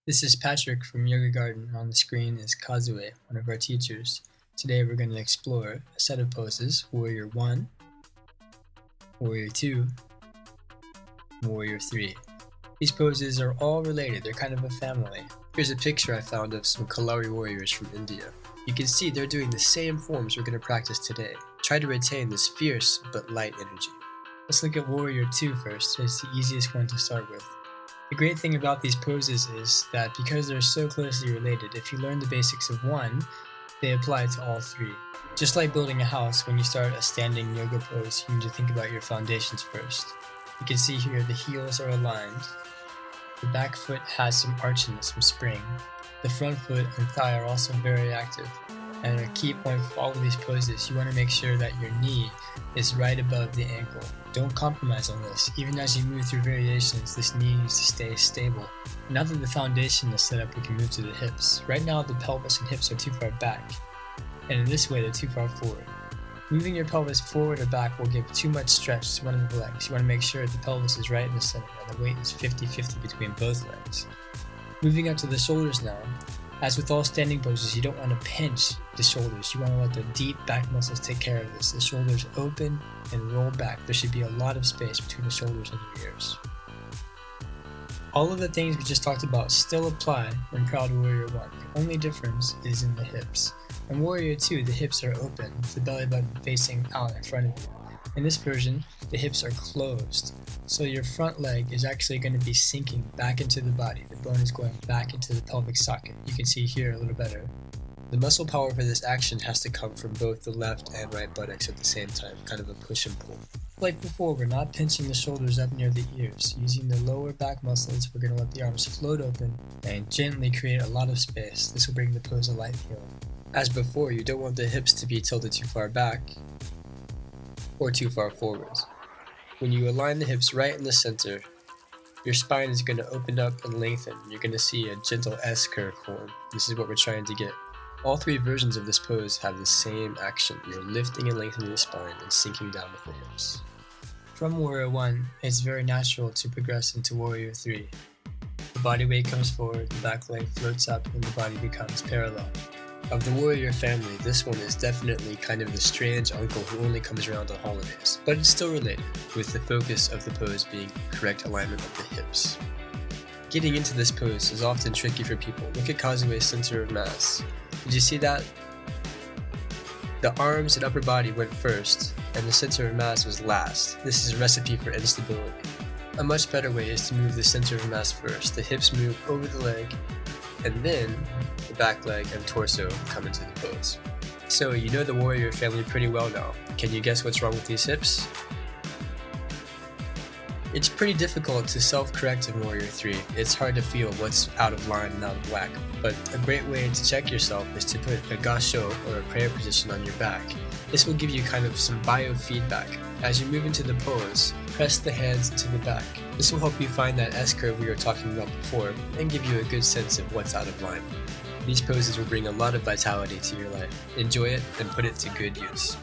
This is Patrick from Yoga Garden, and on the screen is Kazue, one of our teachers. Today we're going to explore a set of poses: Warrior 1, Warrior 2, Warrior 3. These poses are all related, they're kind of a family. Here's a picture I found of some Kalari warriors from India. You can see they're doing the same forms we're going to practice today. Try to retain this fierce but light energy. Let's look at Warrior 2 first. It's the easiest one to start with. The great thing about these poses is that because they're so closely related, if you learn the basics of one, they apply to all three. Just like building a house, when you start a standing yoga pose, you need to think about your foundations first. You can see here the heels are aligned. The back foot has some arch in it, some spring. The front foot and thigh are also very active. And a key point for all of these poses, you want to make sure that your knee is right above the ankle. Don't compromise on this. Even as you move through variations, this knee needs to stay stable. Now that the foundation is set up, we can move to the hips. Right now, the pelvis and hips are too far back, and in this way, they're too far forward. Moving your pelvis forward or back will give too much stretch to one of the legs. You want to make sure the pelvis is right in the center, and the weight is 50-50 between both legs. Moving up to the shoulders now. As with all standing poses, you don't want to pinch the shoulders. You want to let the deep back muscles take care of this. The shoulders open and roll back. There should be a lot of space between the shoulders and your ears. All of the things we just talked about still apply in Proud Warrior 1. The only difference is in the hips. In Warrior 2, the hips are open, the belly button facing out in front of you. In this version, the hips are closed, so your front leg is actually going to be sinking back into the body. The bone is going back into the pelvic socket. You can see here a little better. The muscle power for this action has to come from both the left and right buttocks at the same time, kind of a push and pull. Like before, we're not pinching the shoulders up near the ears. Using the lower back muscles, we're going to let the arms float open and gently create a lot of space. This will bring the pose a light feel. As before, you don't want the hips to be tilted too far back or too far forwards. When you align the hips right in the center, your spine is going to open up and lengthen. You're going to see a gentle S-curve form. This is what we're trying to get. All three versions of this pose have the same action. You're lifting and lengthening the spine and sinking down with the hips. From Warrior 1, it's very natural to progress into Warrior 3. The body weight comes forward, the back leg floats up, and the body becomes parallel. Of the warrior family, this one is definitely kind of the strange uncle who only comes around on holidays, but it's still related, with the focus of the pose being correct alignment of the hips. Getting into this pose is often tricky for people. Look at Kazue's center of mass. Did you see that? The arms and upper body went first, and the center of mass was last. This is a recipe for instability. A much better way is to move the center of mass first. The hips move over the leg, and then the back leg and torso come into the pose. So you know the warrior family pretty well now. Can you guess what's wrong with these hips? It's pretty difficult to self-correct in Warrior 3. It's hard to feel what's out of line and out of whack, but a great way to check yourself is to put a gasho or a prayer position on your back. This will give you kind of some biofeedback. As you move into the pose, press the hands into the back. This will help you find that S-curve we were talking about before and give you a good sense of what's out of line. These poses will bring a lot of vitality to your life. Enjoy it and put it to good use.